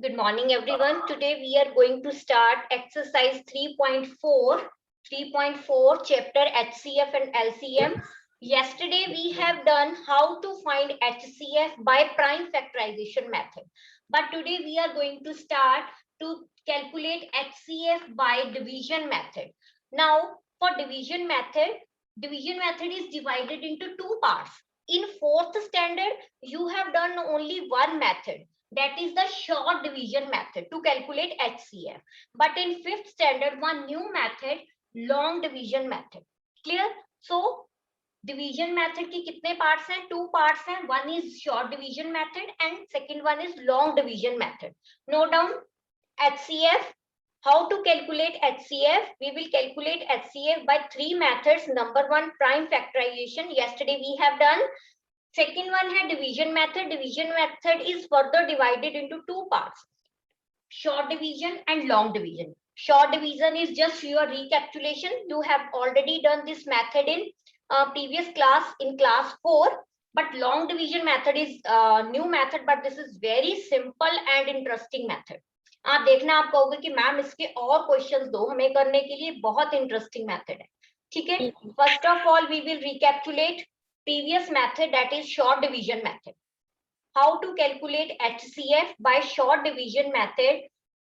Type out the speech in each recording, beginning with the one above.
Good morning, everyone. Today we are going to start exercise 3.4, chapter HCF and LCM. Yesterday we have done how to find HCF by prime factorization method. But today we are going to start to calculate HCF by division method. Now, for division method is divided into two parts. In fourth standard, you have done only one method, that is the short division method to calculate HCF. But in fifth standard, one new method, long division method. Clear? So division method की कितने parts हैं? Two parts हैं. One is short division method and second one is long division method. Note down HCF. How to calculate HCF? We will calculate HCF by three methods. Number one, prime factorization. Yesterday we have done. Second one है division method. Division method is further divided into two parts, short division and long division. Short division is just your recapitulation. You have already done this method in previous class, in class 4. But long division method is new method, but this is very simple and interesting method. आप देखना, आप कहोगे कि ma'am इसके और questions दो हमें करने के लिए, बहुत इंटरेस्टिंग मेथड है. ठीक है. First of all we will recapitulate previous method, that is short division method. How to calculate HCF by short division method?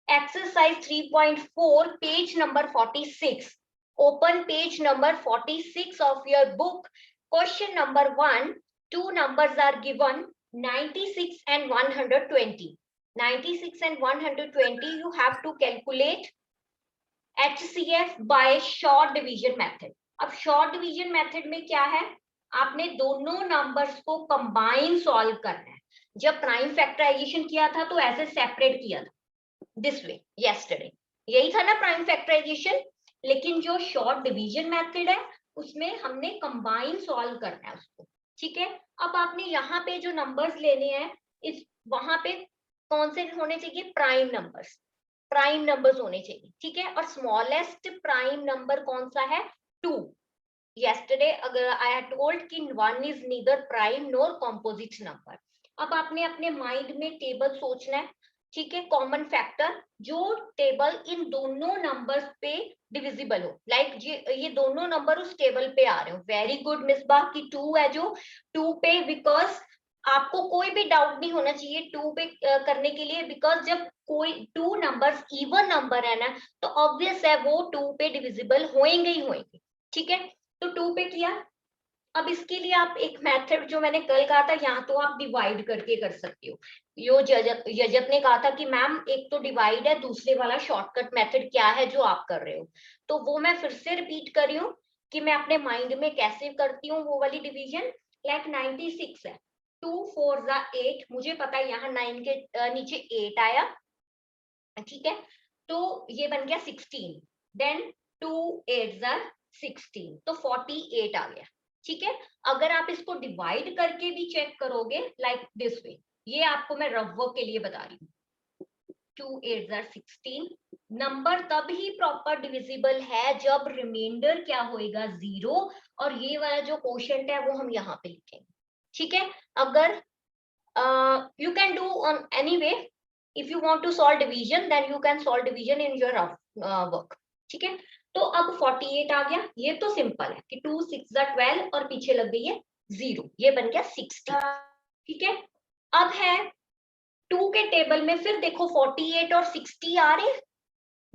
Exercise 3.4, page number 46. Open page number 46 of your book. Question number 1. Two numbers are given, 96 and 120. 96 and 120, you have to calculate HCF by short division method. अब short division method में क्या है? आपने दोनों numbers को combine solve करना है. जब प्राइम फैक्टराइजेशन किया था तो ऐसे सेपरेट किया था, दिस वे. यस्टरडे यही था ना प्राइम फैक्टराइजेशन. लेकिन जो शॉर्ट डिवीजन मेथड है उसमें हमने कंबाइन सॉल्व करना है उसको. ठीक है. अब आपने यहाँ पे जो नंबर्स लेने हैं, इस वहां पे कौन से होने चाहिए? प्राइम नंबर्स होने चाहिए. ठीक है. और स्मॉलेस्ट प्राइम नंबर कौन सा है? 2. Yesterday I had told कि one is neither prime nor composite number. अब आपने अपने माइंड में टेबल सोचना है. ठीक है. कॉमन फैक्टर जो टेबल इन दोनों नंबर्स पे डिविजिबल हो. लाइक ये दोनों नंबर उस टेबल पे आ रहे हो. वेरी गुड मिसबा की 2 है जो 2 पे, बिकॉज आपको कोई भी डाउट नहीं होना चाहिए 2 पे करने के लिए, बिकॉज जब कोई 2 नंबर्स इवन नंबर है ना, तो ऑब्वियस है वो 2 पे डिविजिबल होंगे ही होंगे. ठीक है. तो 2 पे किया. अब इसके लिए आप एक मेथड जो मैंने कल कहा था, यहाँ तो आप डिवाइड करके कर सकते हो. यो यजत ने कहा था कि मैम एक तो डिवाइड है, दूसरे वाला शॉर्टकट मेथड क्या है जो आप कर रहे हो. तो वो मैं फिर से रिपीट कर रही हूँ कि मैं अपने माइंड में कैसे करती हूँ वो वाली डिवीजन. लाइक 96 है, 2 4 जा 8. मुझे पता है यहाँ 9 के नीचे 8 आया. ठीक है. तो ये बन गया 16. देन 2 8 जा 16, तो 48 आ गया. ठीक है. अगर आप इसको डिवाइड करके भी चेक करोगे लाइक दिस वे, ये आपको मैं रफ वर्क के लिए बता रही हूँ. 2 8 जा 16. नंबर तब ही प्रॉपर डिविजिबल है जब रिमाइंडर क्या होएगा? 0. और ये वाला जो क्वोशिएंट है वो हम यहाँ पे लिखेंगे. ठीक है. अगर you can do on any way. If you want to solve division, then you can solve division in your work. ठीक है. तो अब 48 आ गया. ये तो सिंपल है कि 2 6 जा 12 और पीछे लग गई है 0. ये बन गया 60. ठीक है. अब है 2 के टेबल में, फिर देखो 48 और 60 आ रहे.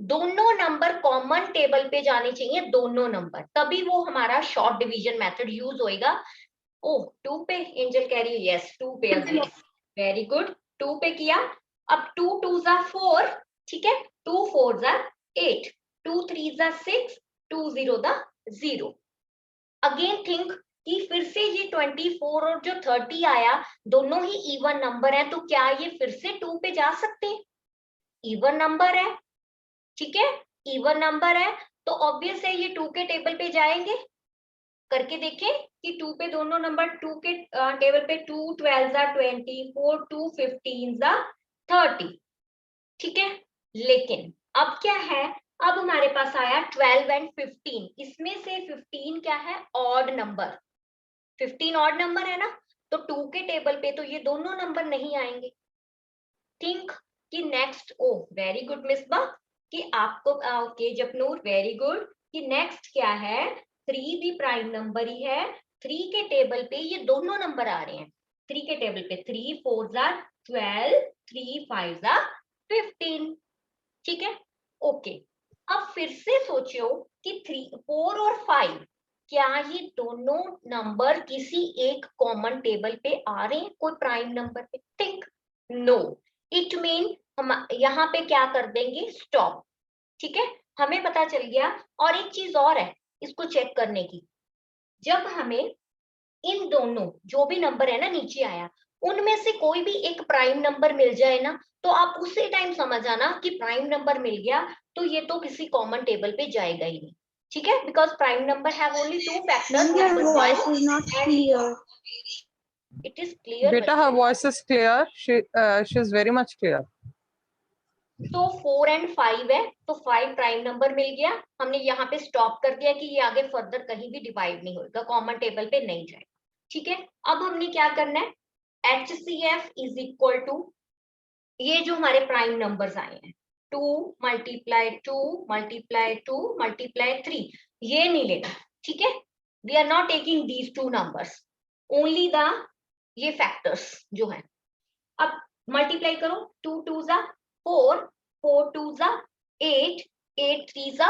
दोनों नंबर कॉमन टेबल पे जाने चाहिए, दोनों नंबर, तभी वो हमारा शॉर्ट डिवीजन मेथड यूज होएगा. ओह 2 पे एंजल कह रही है यस 2 पे. Very good. 2 पे किया. अब 2 2 जा 4. ठीक है. 2 4 जा 8. 2 3 जा 6. 2 0 जा 0. अगेन थिंक कि फिर से ये 24 और जो 30 आया दोनों ही इवन नंबर है, तो क्या ये फिर से 2 पे जा सकते हैं? इवन नंबर है. ठीक है. इवन नंबर है तो ऑब्वियस है ये 2 के टेबल पे जाएंगे. करके देखें कि 2 पे दोनों नंबर 2 के टेबल पे 2 12 जा 24, 2 15 जा 30. ठीक है. लेकिन अब क्या है? अब हमारे पास आया 12 एंड 15. इसमें से 15 क्या है? Odd number. 15 ऑड नंबर है ना, तो 2 के टेबल पे तो ये दोनों नंबर नहीं आएंगे. थिंक कि नेक्स्ट, ओ वेरी गुड मिसबा, कि आपको ओके जपनूर वेरी गुड, कि नेक्स्ट क्या है, 3 भी प्राइम नंबर ही है। 3 के टेबल पे ये दोनों नंबर आ रहे हैं, 3 के टेबल पे 3 4 are 12, 3 5 are 15। ठीक है, ओके। अब फिर से सोचो कि 3 4 और 5 क्या ये दोनों नंबर किसी एक कॉमन टेबल पे आ रहे हैं, कोई प्राइम नंबर पे? थिंक नो, इट मीन हम यहाँ पे क्या कर देंगे, स्टॉप। ठीक है, हमें पता चल गया। और एक चीज और है इसको चेक करने की, जब हमें इन दोनों जो भी नंबर है ना नीचे आया, उनमें से कोई भी एक प्राइम नंबर मिल जाए ना, तो आप उसी टाइम समझ आना कि प्राइम नंबर मिल गया, तो ये तो किसी कॉमन टेबल पे जाएगा ही नहीं। ठीक है, because prime number have only 2 factors, Your number voice 1 is not and clear. It is clear. Beta, her voice is clear. She's very much clear. तो 4 and 5 है, तो 5 प्राइम नंबर मिल गया, हमने यहाँ पे स्टॉप कर दिया कि ये आगे फर्दर कहीं भी डिवाइड नहीं होगा, कॉमन टेबल पे नहीं जाएगा। ठीक है, अब हमने क्या करना है, HCF इज इक्वल टू ये जो हमारे प्राइम नंबर्स आए हैं 2 मल्टीप्लाई 2 मल्टीप्लाई 2 मल्टीप्लाई 3, ये नहीं लेना। ठीक है, we are not taking these 2 numbers, only the ये फैक्टर्स जो है। अब मल्टीप्लाई करो, 2 2 जा 4, 4 2 जा 8, 8 3 जा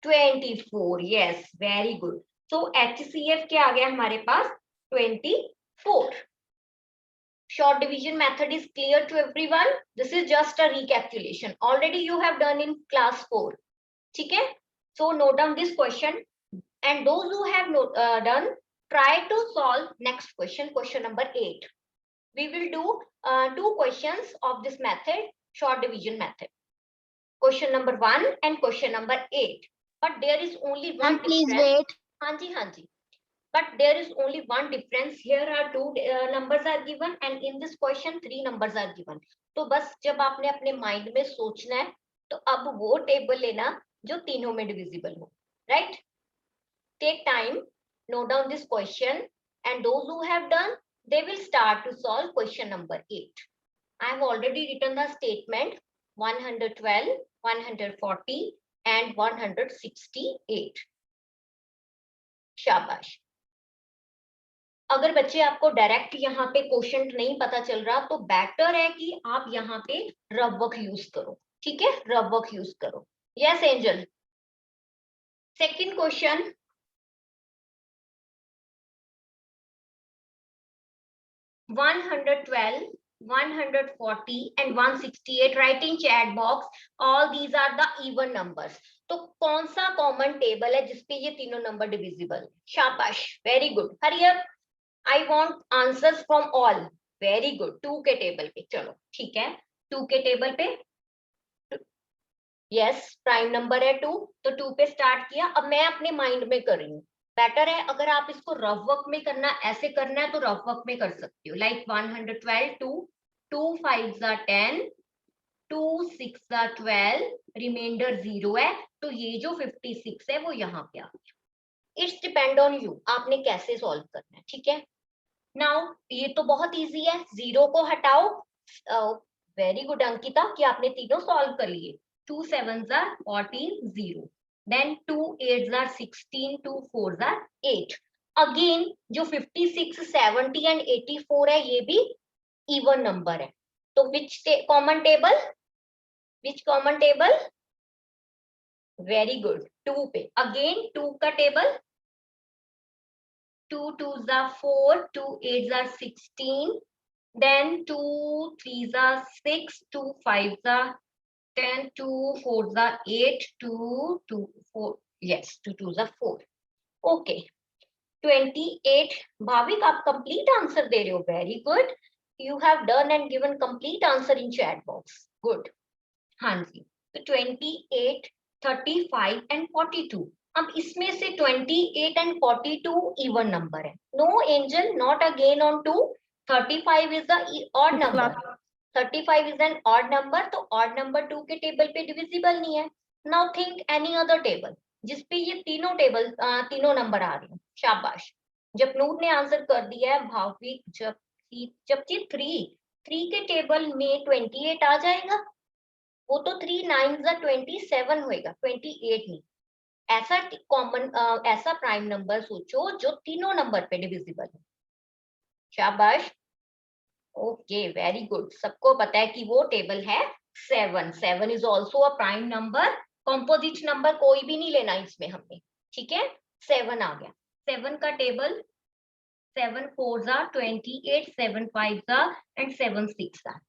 24। Yes, very good. So HCF क्या आ गया हमारे पास, 24। Short division method is clear to everyone. This is just a recapitulation. Already you have done in class 4. ठीक है, so note down this question, and those who have done, try to solve next question, question number 8. We will do 2 questions of this method, short division method. Question number 1 and question number 8. But there is only one Ma'am, please difference. wait. हाँ जी। But there is only one difference. Here are 2 numbers are given, and in this question 3 numbers are given. तो बस जब आपने अपने mind में सोचना है, तो अब वो टेबल लेना जो तीनों में डिविजिबल हो, right? Take time, note down this question, and those who have done, they will start to solve question number 8. I have already written the statement 112, 140 and 168. शाबाश। अगर बच्चे आपको डायरेक्ट यहाँ पे क्वेश्चन नहीं पता चल रहा, तो बेटर है कि आप यहाँ पे रफ वर्क यूज करो। ठीक है, रफ वर्क यूज करो। Yes angel, second question, one 140 and 168, write in chat box, all these are the even numbers. तो कौन सा कॉमन टेबल है जिसपे ये तीनों नंबर डिविजिबल? शाबाश, very good, hurry up, I want answers from all. Very good, 2 के table पे, चलो ठीक है, 2 के टेबल पे, यस प्राइम नंबर है 2, तो 2 पे स्टार्ट किया। अब मैं अपने माइंड में कर रही हूँ, बेटर है अगर आप इसको रफ वर्क में करना, ऐसे करना है तो रफ वर्क में कर सकते हो, लाइक 112, 2 5 are 10, 2 6 are 12, रिमाइंडर 0 है, तो ये जो 56 है वो यहाँ पे आ गया। इट्स डिपेंड ऑन यू, आपने कैसे सॉल्व करना है। ठीक है, नाउ ये तो बहुत इजी है, 0 को हटाओ। वेरी गुड अंकिता कि आपने तीनों सॉल्व कर लिए। 2 7s are 14, 0, then 2 8s are 16, 2 4s are 8। Again जो 56 70 and 84 है, ये भी इवन नंबर है, तो विच कॉमन टेबल, विच कॉमन टेबल? वेरी गुड, 2 पे। अगेन 2 का table, 2 2s are 4, 2 8s are 16, then 2 3s are 6, 2 5s are 10, 2 4s are 8, 2 2 4, yes, 2 2s are 4। Okay, 28। Bhavik आप complete answer दे रहे हो, very good, you have done and given complete answer in chat box, good. हाँ जी, तो 28, 35 and 42। अब इसमें से 28 and 42 even number है। No angel, not again on 2, 35 is the odd number, 35 is an odd number, तो odd number 2 के table पे divisible नहीं है। Now think any other table जिसपे ये तीनों टेबल तीनों नंबर आ रहे हैं। शाबाश, जपनूर ने आंसर कर दिया है। भाविक जबकि 3 3 के टेबल में 28 आ जाएगा, वो तो 3 9 27 होएगा, 28 नहीं। ऐसा कॉमन ऐसा प्राइम नंबर सोचो जो तीनों नंबर पे डिविजिबल है। शाबाश, ओके वेरी गुड। सबको पता है कि वो टेबल है 7। 7 is also a prime number. Composite number कोई भी नहीं लेना इसमें हमने, ठीक है। 7 आ गया। 7 का table 7 4s are 28, 7 5s are and 7 6 are,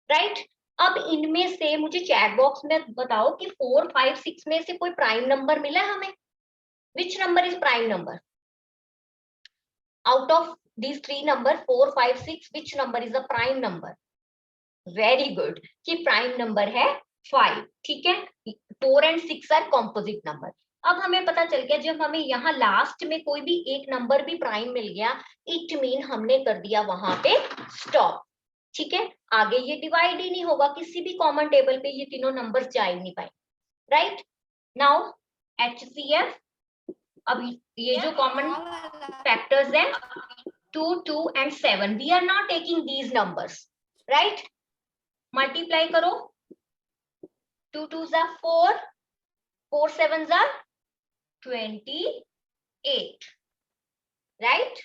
right. अब इनमें से मुझे चैट बॉक्स में बताओ कि 4 5 6 में से कोई प्राइम नंबर मिला हमें। Which number is prime number out of these three number 4 5 6? which number is a prime number? Very good, कि प्राइम नंबर है 5, ठीक है। 4 and 6 आर कॉम्पोजिट नंबर। अब हमें पता चल गया जब हमें यहाँ लास्ट में कोई भी एक नंबर भी प्राइम मिल गया, इट मीन हमने कर दिया वहां पे स्टॉप, ठीक है। आगे ये डिवाइड ही नहीं होगा, किसी भी कॉमन टेबल पे ये तीनों नंबर जा ही नहीं पाए, राइट। नाउ HCF, अब ये जो कॉमन फैक्टर्स है 2 2 and 7, we are not taking these numbers, right? Multiply करो, 2 2s are 4, 4 7s are 28, right?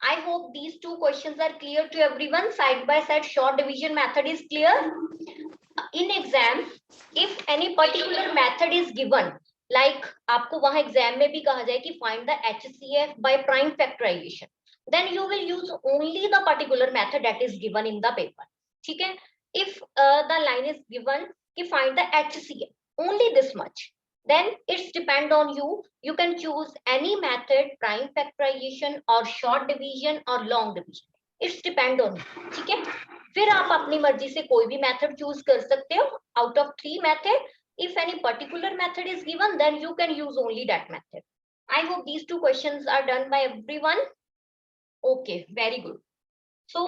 I hope these two questions are clear to everyone. Side by side short division method is clear. In exam, if any particular method is given, like आपको वहां exam में भी कहा जाए कि find the HCF by prime factorization, then you will use only the particular method that is given in the paper, ठीक है। If the line is given कि find the HCF, only this much, then it's depend on you. You can choose any method, prime factorization or short division or long division. It's depend on you, ठीक है। फिर आप अपनी मर्जी से कोई भी मेथड चूज कर सकते हो out of 3 method. If any particular method is given, then you can use only that method. I hope these two questions are done by everyone. Okay, very good. So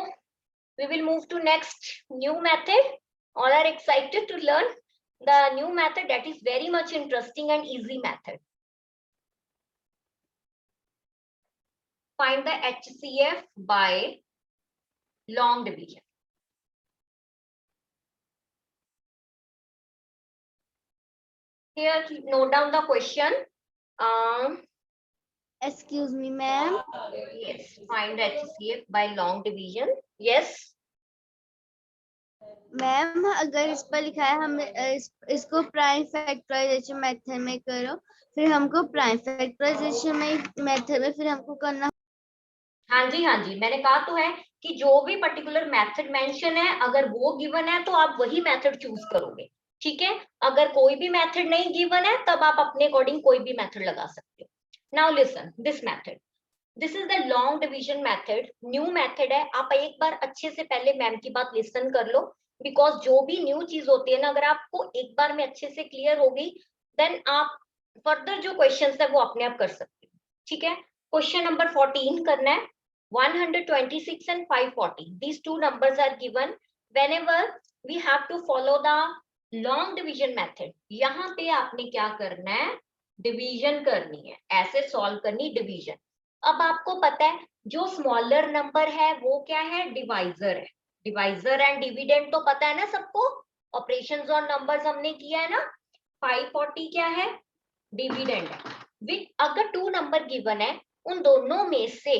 we will move to next new method. All are excited to learn the new method that is very much interesting and easy method. Find the HCF by long division. Here, note down the question. Excuse me, ma'am. Yes, find HCF by long division. Yes. Ma'am अगर इस पर लिखा है हम इसको prime factorisation method में करो, फिर हमको प्राइम फैक्टराइजेशन मेथड में फिर हमको करना। हाँ जी, मैंने कहा तो है कि जो भी पर्टिकुलर मेथड मेंशन है, अगर वो गिवन है तो आप वही मेथड चूज करोगे, ठीक है। अगर कोई भी मेथड नहीं गिवन है तब आप अपने अकॉर्डिंग कोई भी मेथड लगा सकते हो। Now listen this method, this is the long division method, new method है। आप एक बार अच्छे से पहले मैम की बात लिसन कर लो, बिकॉज जो भी न्यू चीज होती है ना, अगर आपको एक बार में अच्छे से क्लियर हो गई, देन आप फर्दर जो क्वेश्चंस है वो अपने आप कर सकते हो, ठीक है। क्वेश्चन नंबर 14 करना है। 126 and 540, these two numbers are given. Whenever we have to follow the long division method, यहाँ पे आपने क्या करना है, डिवीजन करनी है, ऐसे सॉल्व करनी डिवीजन। अब आपको पता है जो स्मॉलर नंबर है वो क्या है, डिवाइजर है। डिवाइजर एंड डिविडेंड तो पता है ना सबको, ऑपरेशंस और नंबर्स हमने किया है ना। 540 क्या है, डिविडेंड है। अगर 2 नंबर गिवन है, उन दोनों में से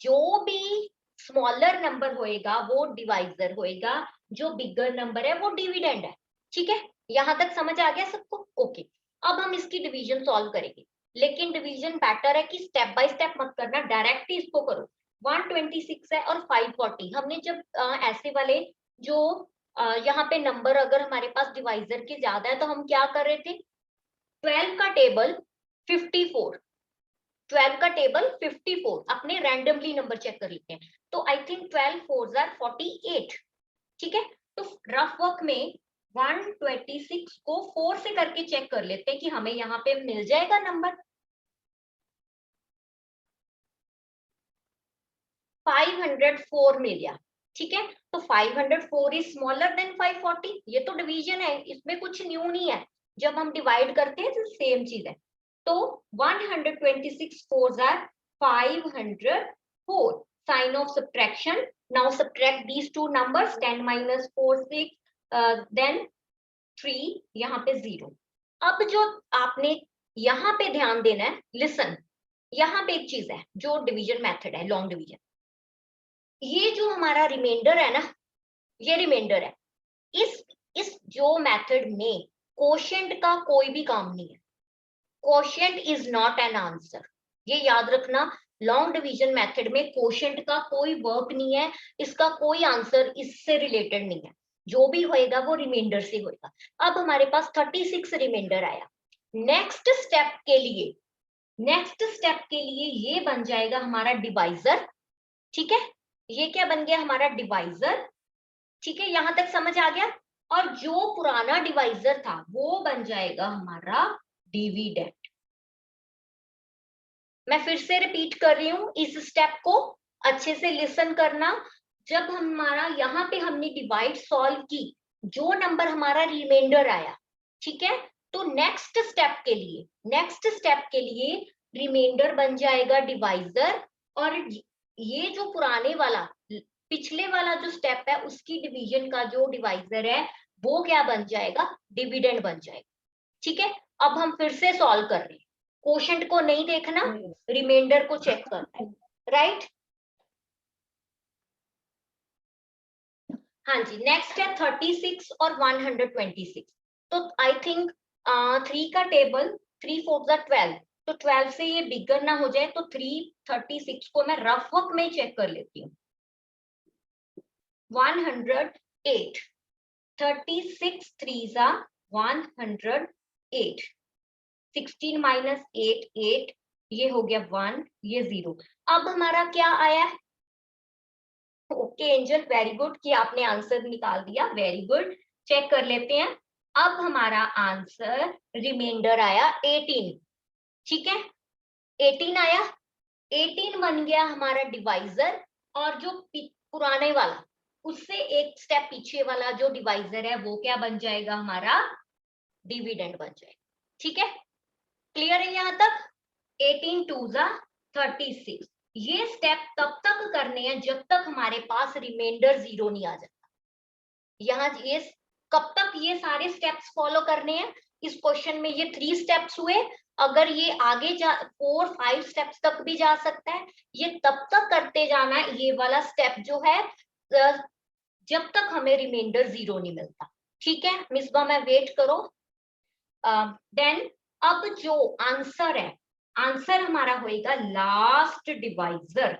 जो भी स्मॉलर नंबर होएगा वो डिवाइजर होएगा, जो बिगर नंबर है वो डिविडेंड है, ठीक है। यहां तक समझ आ गया सबको? ओके। अब हम इसकी डिवीजन सॉल्व करेंगे, लेकिन डिवीजन बेटर है कि स्टेप बाय स्टेप मत करना, डायरेक्ट ही इसको करो। 126 है और 540, हमने जब ऐसे वाले जो यहाँ पे नंबर अगर हमारे पास डिवाइजर के ज्यादा है तो हम क्या कर रहे थे, 12 का टेबल 54, 12 का टेबल 54, अपने रैंडमली नंबर चेक कर लेते हैं। तो आई थिंक 12 4s are 48, ठीक है। तो रफ वर्क में 126 को 4 से करके चेक कर लेते हैं कि हमें यहाँ पे मिल जाएगा नंबर। 504 मिल गया, ठीक है। तो 504 इज स्मॉलर देन 540, ये तो डिवीजन है, इसमें कुछ न्यू नहीं है। जब हम डिवाइड करते हैं तो सेम चीज है। तो 126 4s are 504, sign of subtraction Now subtract these two numbers, 10 minus 4 6, then 3, यहाँ पे 0. अब जो आपने यहाँ पे ध्यान देना है, लिसन, यहाँ पे एक चीज है जो डिवीजन मेथड है, लॉन्ग डिवीजन. ये जो हमारा रिमाइंडर है ना, ये रिमाइंडर है. इस जो मेथड में कोशेंट का कोई भी काम नहीं है. Quotient is not an answer. ये याद रखना, लॉन्ग डिवीजन मेथड में कोशेंट का कोई वर्क नहीं है, इसका कोई आंसर इससे रिलेटेड नहीं है. जो भी होएगा वो रिमाइंडर से होएगा. अब हमारे पास 36 रिमाइंडर आया. नेक्स्ट स्टेप के लिए ये बन जाएगा हमारा डिवाइजर. ठीक है, ये क्या बन गया हमारा डिवाइजर. ठीक है, यहां तक समझ आ गया. और जो पुराना डिवाइजर था वो बन जाएगा हमारा डिविडेंड. मैं फिर से रिपीट कर रही हूं, इस स्टेप को अच्छे से लिसन करना. जब हमारा यहाँ पे हमने डिवाइड सॉल्व की, जो नंबर हमारा रिमाइंडर आया, ठीक है, तो नेक्स्ट स्टेप के लिए रिमाइंडर बन जाएगा डिवाइजर. और ये जो पुराने वाला पिछले वाला जो स्टेप है उसकी डिवीजन का जो डिवाइजर है वो क्या बन जाएगा, डिविडेंड बन जाएगा. ठीक है, अब हम फिर से सॉल्व कर रहे हैं. कोशेंट को नहीं देखना, रिमाइंडर को चेक करना है. राइट. हाँ जी, नेक्स्ट है 36 और 126. तो आई थिंक 3 का टेबल 3 4 12, तो 12 से ये बिगर ना हो जाए, तो 336 को मैं रफ वर्क में चेक कर लेती हूँ. 108, 36 3s are 108. 16 minus 8 8, ये हो गया 1, ये 0. अब हमारा क्या आया? ओके एंजल, वेरी गुड कि आपने आंसर निकाल दिया. Very good. चेक कर लेते हैं. अब हमारा आंसर रिमाइंडर आया 18. ठीक है, 18 आया. 18 बन गया हमारा डिवाइजर. और जो पुराने वाला उससे एक स्टेप पीछे वाला जो डिवाइजर है वो क्या बन जाएगा, हमारा डिविडेंड बन जाएगा. ठीक है, क्लियर है यहाँ तक? 18 2s are 36. ये स्टेप तब तक करने हैं जब तक हमारे पास रिमाइंडर 0 नहीं आ जाता. यहाँ ये कब तक ये सारे स्टेप्स फॉलो करने हैं? इस क्वेश्चन में ये 3 स्टेप्स हुए. अगर ये आगे 4 5 स्टेप्स तक भी जा सकता है. ये तब तक करते जाना है, ये वाला स्टेप जो है, जब तक हमें रिमाइंडर 0 नहीं मिलता. ठीक है मिसबा, मैं वेट करो. देन अब जो आंसर है, आंसर हमारा होएगा लास्ट डिवाइजर.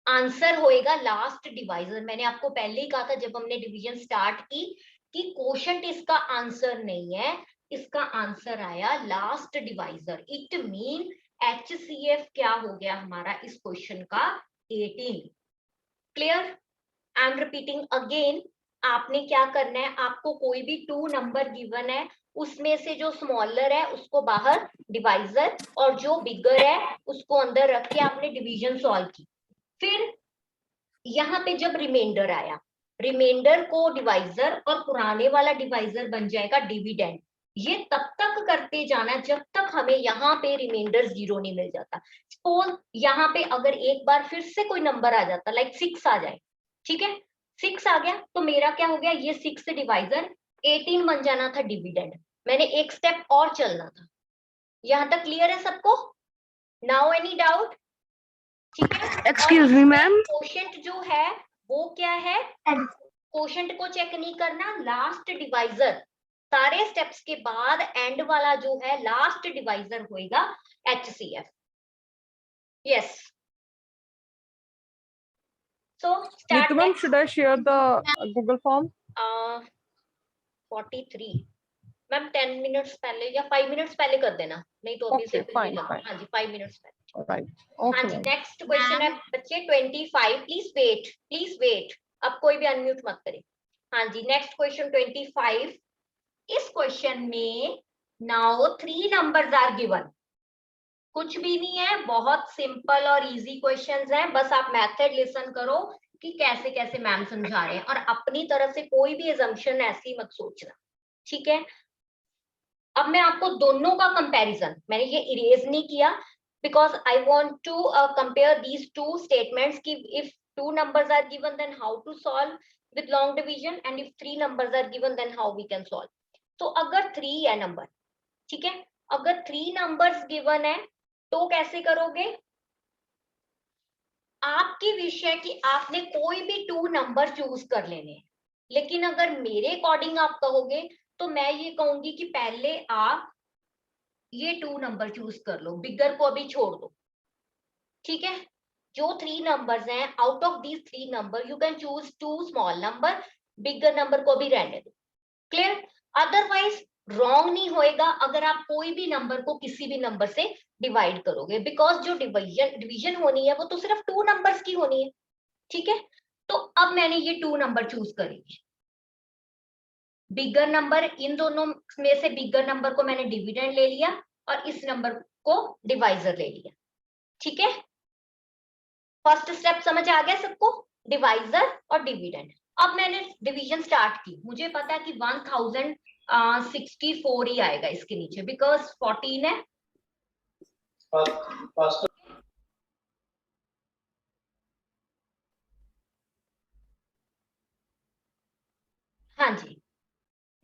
आंसर होएगा लास्ट डिवाइजर. मैंने आपको पहले ही कहा था जब हमने डिवीजन स्टार्ट की कि कोशेंट इसका आंसर नहीं है, इसका आंसर आया last divisor. It mean HCF क्या हो गया हमारा इस क्वेश्चन का, 18. Clear? I am repeating again. आपने क्या करना है, आपको कोई भी 2 नंबर गिवन है, उसमें से जो स्मॉलर है उसको बाहर डिवाइजर, और जो बिगर है उसको अंदर रख के आपने डिवीजन सॉल्व की. फिर यहाँ पे जब रिमाइंडर आया, रिमाइंडर को डिवाइजर और पुराने वाला डिवाइजर बन जाएगा डिविडेंड. ये तब तक करते जाना जब तक हमें यहाँ पे रिमाइंडर 0 नहीं मिल जाता. सपोज यहाँ पे अगर एक बार फिर से कोई नंबर आ जाता, लाइक 6 आ जाए. ठीक है, 6 आ गया तो मेरा क्या हो गया, ये 6 से डिवाइजर 18 बन जाना था डिविडेंड. मैंने एक स्टेप और चलना था. यहाँ तक क्लियर है सबको? Now any doubt? ठीक है, एक्सक्यूज मी मैम. कोशेंट जो है वो क्या है, कोशेंट को चेक नहीं करना, लास्ट डिवाइजर. सारे स्टेप्स के बाद एंड वाला जो है लास्ट डिवाइजर होएगा HCF. Yes. So start. Neetu ma'am, should I share the Google form? 43. Ma'am 10 minutes पहले या 5 मिनट्स पहले कर देना, नहीं तो अभी से fine. हाँ जी 5 मिनट्स पहले. Right. हाँ Okay. जी, ma'am. नेक्स्ट क्वेश्चन है बच्चे 25. Please wait. अब कोई भी अनम्यूट मत करे. हाँ जी, नेक्स्ट क्वेश्चन 25. इस क्वेश्चन में नाउ 3 नंबर्स आर गिवन. कुछ भी नहीं है, बहुत सिंपल और इजी क्वेश्चंस हैं. बस आप मेथड लिसन करो कि कैसे कैसे मैम समझा रहे हैं, और अपनी तरफ से कोई भी एजम्पशन ऐसी मत सोचना. ठीक है, अब मैं आपको दोनों का कंपैरिजन, मैंने ये इरेज नहीं किया, because I want to compare these two statements ki if two numbers are given then how to solve with long division, and if three numbers are given then how we can solve. तो अगर 3 है number, ठीक है, अगर 3 numbers given है तो कैसे करोगे? आपकी विश है कि आपने कोई भी 2 नंबर चूज कर लेने हैं, लेकिन अगर मेरे अकॉर्डिंग आप कहोगे तो मैं ये कहूंगी कि पहले आप ये 2 नंबर चूज कर लो, बिगर को अभी छोड़ दो, ठीक है। जो 3 नंबर्स हैं, out of these 3 number you can choose 2 small number, bigger number को भी रहने दो, क्लियर। अदरवाइज रॉन्ग नहीं होएगा अगर आप कोई भी नंबर को किसी भी नंबर से डिवाइड करोगे, बिकॉज जो डिवीजन होनी है वो तो सिर्फ 2 नंबर्स की होनी है, ठीक है। तो अब मैंने ये 2 नंबर चूज करेंगे, बिगर नंबर, इन दोनों में से बिगर नंबर को मैंने डिविडेंड ले लिया और इस नंबर को डिवाइजर ले लिया, ठीक है। फर्स्ट स्टेप समझ आ गया सबको, डिवाइजर और डिविडेंड। अब मैंने डिवीजन स्टार्ट की, मुझे पता है कि 1064 ही आएगा इसके नीचे, बिकॉज 14 है। हाँ जी,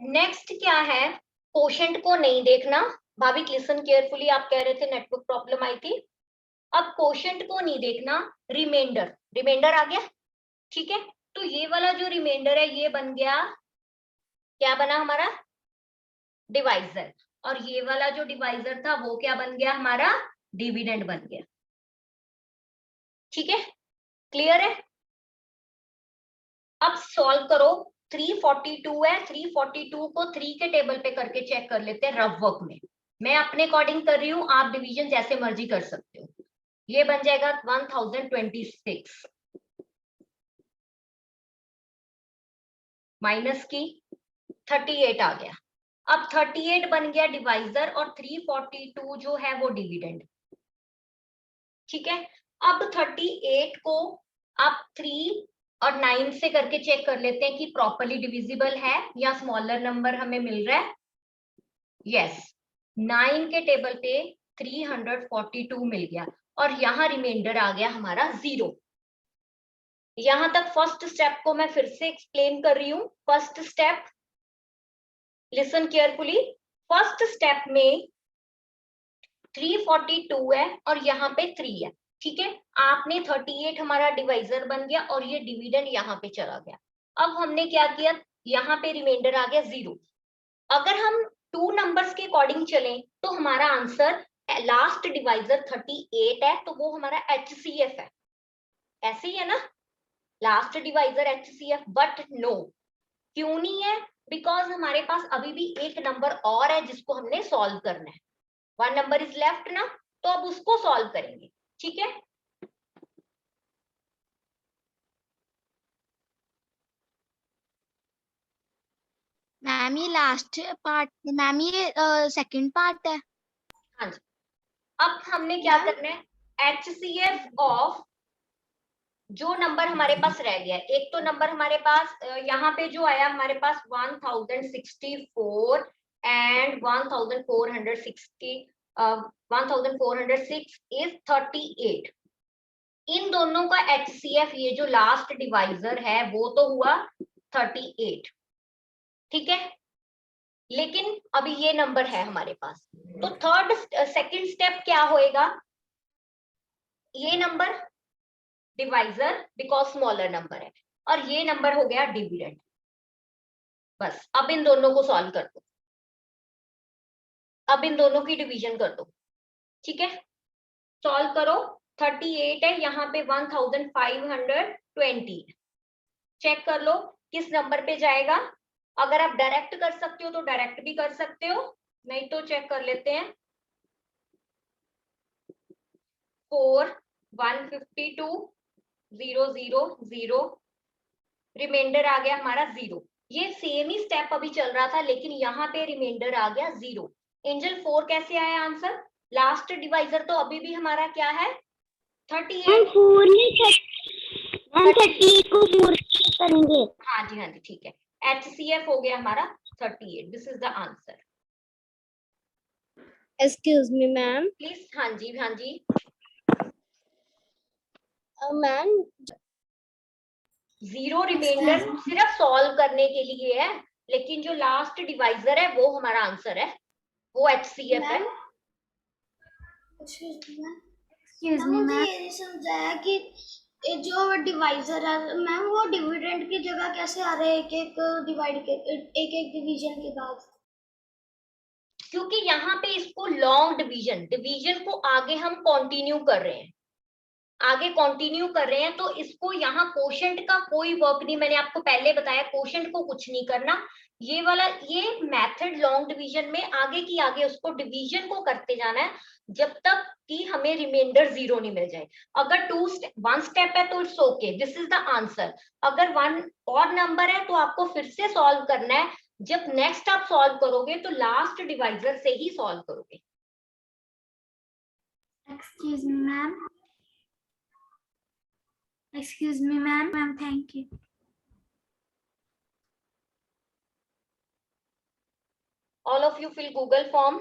नेक्स्ट क्या है, कोशेंट को नहीं देखना, भाविक लिसन केयरफुली, आप कह रहे थे नेटवर्क प्रॉब्लम आई थी। अब कोशेंट को नहीं देखना, रिमाइंडर, रिमाइंडर आ गया, ठीक है। तो ये वाला जो रिमाइंडर है ये बन गया, क्या बना हमारा, डिवाइजर, और ये वाला जो डिवाइजर था वो क्या बन गया हमारा, डिविडेंड बन गया, ठीक है, क्लियर है। अब सॉल्व करो, 342 है, 342 को 3 के टेबल पे करके चेक कर लेते हैं रफ वर्क में। मैं अपने अकॉर्डिंग कर रही हूँ, आप डिवीजन जैसे मर्जी कर सकते हो। ये बन जाएगा 1026 माइनस की 38 आ गया। अब 38 बन गया डिवाइजर और 342 जो है वो डिविडेंड, ठीक है। अब 38 को आप 3 और 9 से करके चेक कर लेते हैं कि प्रॉपरली डिविजिबल है या स्मॉलर नंबर हमें मिल रहा है। यस, 9 के टेबल पे 342 मिल गया और यहाँ रिमाइंडर आ गया हमारा 0। यहां तक फर्स्ट स्टेप को मैं फिर से एक्सप्लेन कर रही हूँ। First step, listen carefully, first step में 342 है और यहाँ पे 3 है, ठीक है। आपने 38 हमारा डिवाइजर बन गया और ये डिविडेंड यहाँ पे चला गया। अब हमने क्या किया, यहाँ पे रिमाइंडर आ गया 0। अगर हम 2 नंबर्स के अकॉर्डिंग चलें तो हमारा आंसर लास्ट डिवाइजर 38 है, तो वो हमारा HCF है, ऐसे ही है ना, last divisor HCF। But no, क्यों नहीं है, बिकॉज हमारे पास अभी भी एक नंबर और है जिसको हमने सॉल्व करना है। 1 नंबर इज लेफ्ट ना, तो अब उसको सॉल्व करेंगे, ठीक है। मैम ये लास्ट पार्ट, मैम ये सेकंड पार्ट है। हाँ जी, अब हमने क्या करना है, HCF ऑफ जो नंबर हमारे पास रह गया, एक तो नंबर हमारे पास यहाँ पे जो आया हमारे पास 1064 एंड 1406 इज 38। इन दोनों का HCF, ये जो लास्ट डिवाइजर है वो तो हुआ 38, ठीक है। लेकिन अभी ये नंबर है हमारे पास, तो सेकंड स्टेप क्या होएगा, ये number divisor because smaller number है और ये नंबर हो गया डिविडेंड। बस अब इन दोनों को सॉल्व कर दो, अब इन दोनों की डिवीजन कर दो, ठीक है। सॉल्व करो, 38 है, यहाँ पे 1520, चेक कर लो किस नंबर पे जाएगा। अगर आप डायरेक्ट कर सकते हो तो डायरेक्ट भी कर सकते हो, नहीं तो चेक कर लेते हैं। 4 152 0 0 0, रिमाइंडर आ गया हमारा 0। ये सेम ही स्टेप अभी चल रहा था लेकिन यहाँ पे रिमाइंडर आ गया 0। एंजल 4 कैसे आया आंसर, लास्ट डिवाइजर तो अभी भी हमारा क्या है 38। 38 को 4 करेंगे। हाँ जी, हाँ जी, ठीक है, HCF हो गया हमारा 38। This is the answer. Excuse me ma'am. Please. हाँ जी, हाँ जी। मैम जीरो रिमाइंडर सिर्फ सॉल्व करने के लिए है, लेकिन जो लास्ट डिवाइजर है वो हमारा आंसर है, वो HCF है। एक्सक्यूज मी मैम, ये नहीं समझाया कि ये जो डिवाइजर है मैम वो डिविडेंड की जगह कैसे आ रहे हैं एक एक डिवाइड के एक एक डिवीजन के बाद। क्योंकि यहाँ पे इसको लॉन्ग डिवीजन को आगे हम कंटिन्यू कर रहे हैं, तो इसको यहाँ कोशेंट का कोई वर्क नहीं, मैंने आपको पहले बताया कोशेंट को कुछ नहीं करना। ये मेथड लॉन्ग डिवीजन में आगे की आगे उसको डिवीजन को करते जाना है जब तक कि हमें रिमाइंडर 0 नहीं मिल जाए। अगर 1 स्टेप है तो it's okay, this is the answer. अगर 1 और नंबर है तो आपको फिर से सॉल्व करना है। जब नेक्स्ट आप सॉल्व करोगे तो लास्ट डिवाइजर से ही सॉल्व करोगे। Excuse me ma'am, excuse me ma'am, thank you. All of you fill Google form.